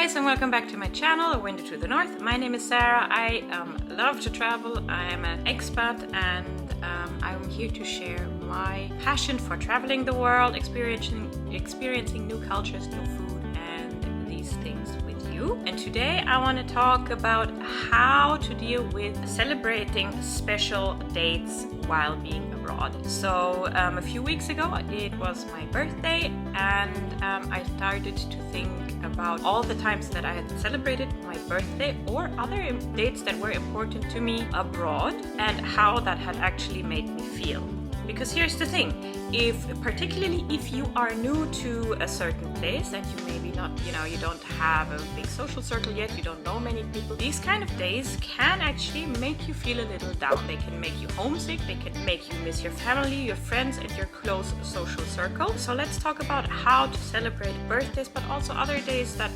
guys, and welcome back to my channel, A Window to the North. My name is Sara. I love to travel. I am an expat, and I'm here to share my passion for traveling the world, experiencing new cultures, new food, and these things with you. And today I want to talk about how to deal with celebrating special dates while being abroad. So a few weeks ago it was my birthday, and I started to think about all the times that I had celebrated my birthday or other dates that were important to me abroad, and how that had actually made me feel. Because here's the thing, particularly if you are new to a certain place and you maybe not, you don't have a big social circle yet, you don't know many people, these kind of days can actually make you feel a little down. They can make you homesick, they can make you miss your family, your friends, and your close social circle. So let's talk about how to celebrate birthdays, but also other days that,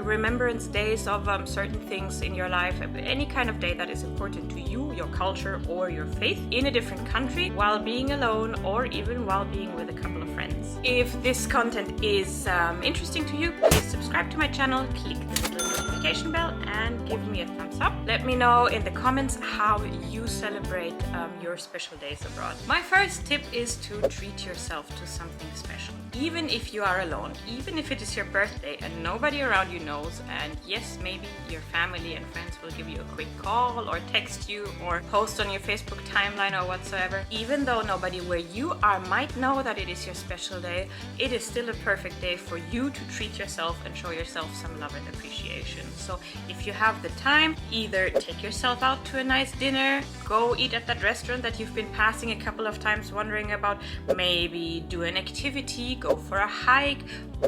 remembrance days of certain things in your life, any kind of day that is important to you, your culture, or your faith in a different country, while being alone or even while being with a couple of friends. If this content is interesting to you, please subscribe to my channel, click the little notification bell, and give me a thumbs up. Let me know in the comments how you celebrate your special days abroad. My first tip is to treat yourself to something special. Even if you are alone, even if it is your birthday and nobody around you knows, and yes, maybe your family and friends will give you a quick call or text you or post on your Facebook timeline or whatsoever, even though nobody where you are might know that it is your special day, it is still a perfect day for you to treat yourself and show yourself some love and appreciation. So if you have the time, either take yourself out to a nice dinner, go eat at that restaurant that you've been passing a couple of times wondering about, maybe do an activity, go for a hike,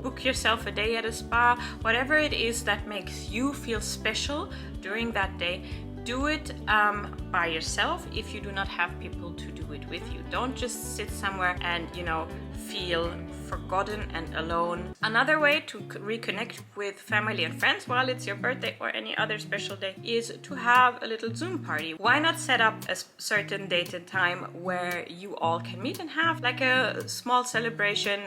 book yourself a day at a spa, whatever it is that makes you feel special during that day. Do it by yourself if you do not have people to do it with you. Don't just sit somewhere and, feel forgotten and alone. Another way to reconnect with family and friends while it's your birthday or any other special day is to have a little Zoom party. Why not set up a certain date and time where you all can meet and have like a small celebration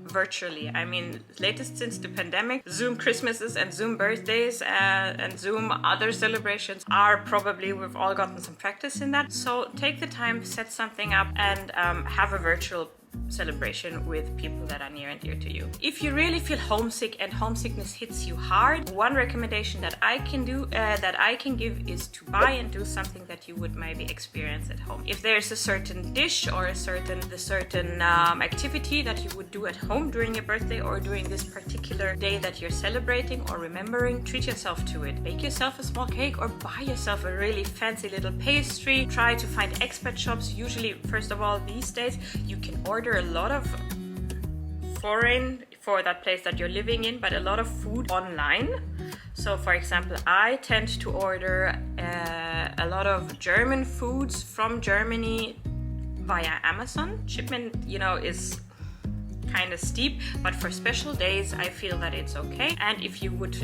virtually? I mean, latest since the pandemic, Zoom Christmases and Zoom birthdays and Zoom other celebrations are probably, we've all gotten some practice in that. So take the time, set something up, and have a virtual celebration with people that are near and dear to you. If you really feel homesick and homesickness hits you hard, one recommendation that I can give is to buy and do something that you would maybe experience at home. If there's a certain dish or a certain activity that you would do at home during your birthday or during this particular day that you're celebrating or remembering, treat yourself to it. Make yourself a small cake or buy yourself a really fancy little pastry. Try to find expat shops. Usually, first of all, these days you can order a lot of foreign for that place that you're living in, but a lot of food online. So for example, I tend to order a lot of German foods from Germany via Amazon. Shipment, is kind of steep, but for special days I feel that it's okay. And if you would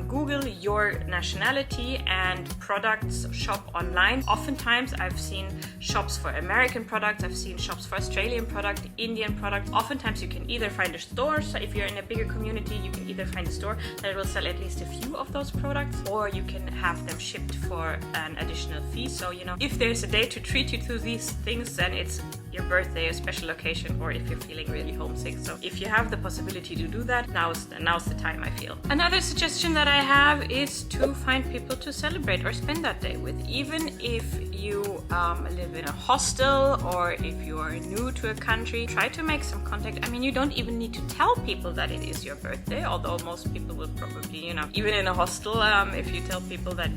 Google your nationality and products shop online, oftentimes I've seen shops for American products, I've seen shops for Australian product, Indian product. Oftentimes you can either find a store, so if you're in a bigger community you can either find a store that will sell at least a few of those products, or you can have them shipped for an additional fee. So if there's a day to treat you to these things, then it's your birthday, a special occasion, or if you're feeling really homesick. So if you have the possibility to do that, now's the time, I feel. Another suggestion that I have is to find people to celebrate or spend that day with. Even if you live in a hostel or if you are new to a country, try to make some contact. I mean, you don't even need to tell people that it is your birthday, although most people will probably, even in a hostel, if you tell people that,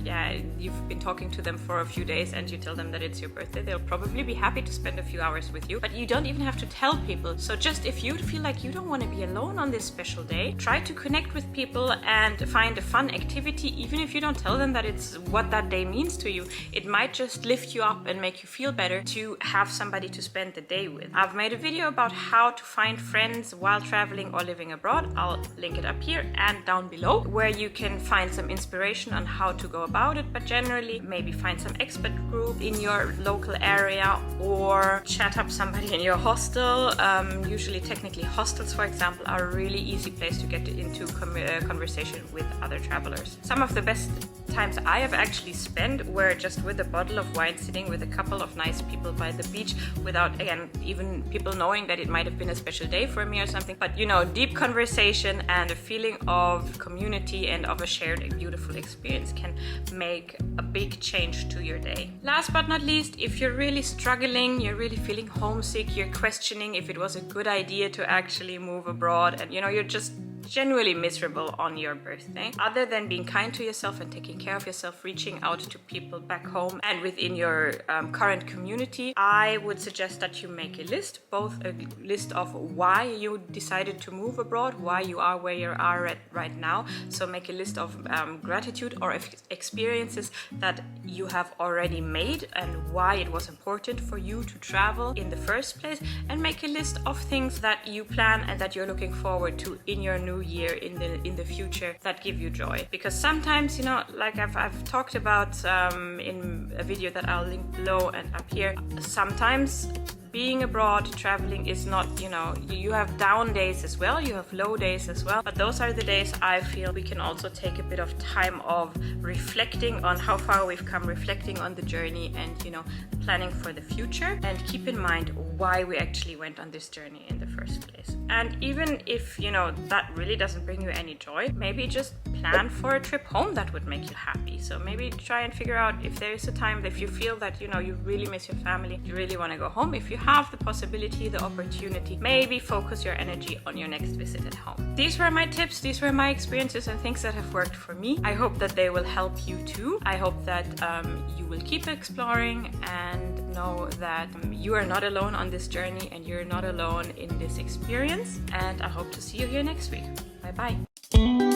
you've been talking to them for a few days and you tell them that it's your birthday, they'll probably be happy to spend a few hours with you. But you don't even have to tell people. So just if you feel like you don't want to be alone on this special day, try to connect with people and find a fun activity. Even if you don't tell them that it's what that day means to you, it might just lift you up and make you feel better to have somebody to spend the day with. I've made a video about how to find friends while traveling or living abroad. I'll link it up here and down below, where you can find some inspiration on how to go about it. But generally, maybe find some expat group in your local area or chat up somebody in your hostel. Usually, technically, hostels, for example, are a really easy place to get into conversation with other travelers. Some of the best times I have actually spent were just with a bottle of wine, sitting with a couple of nice people by the beach, without, again, even people knowing that it might have been a special day for me or something. But you know, deep conversation and a feeling of community and of a shared beautiful experience can make a big change to your day. Last but not least, if you're really struggling, you're really feeling homesick, you're questioning if it was a good idea to actually move abroad, and you know, you're just genuinely miserable on your birthday, other than being kind to yourself and taking care of yourself, reaching out to people back home and within your current community, I would suggest that you make a list, both a list of why you decided to move abroad, why you are where you are at right now. So make a list of gratitude or experiences that you have already made and why it was important for you to travel in the first place, and make a list of things that you plan and that you're looking forward to in your new year, in the future, that give you joy. Because sometimes, you know, like I've talked about in a video that I'll link below and up here, sometimes being abroad, traveling is not, you know, you have down days as well, you have low days as well, but those are the days I feel we can also take a bit of time of reflecting on how far we've come, reflecting on the journey, and, you know, planning for the future, and keep in mind why we actually went on this journey in the first place. And even if, you know, that really doesn't bring you any joy, maybe just plan for a trip home that would make you happy. So maybe try and figure out if there is a time, if you feel that, you know, you really miss your family, you really want to go home, if you have the possibility, the opportunity, maybe focus your energy on your next visit at home. These were my tips, these were my experiences and things that have worked for me. I hope that they will help you too. I hope that you will keep exploring and know that you are not alone on this journey and you're not alone in this experience. And I hope to see you here next week. Bye bye.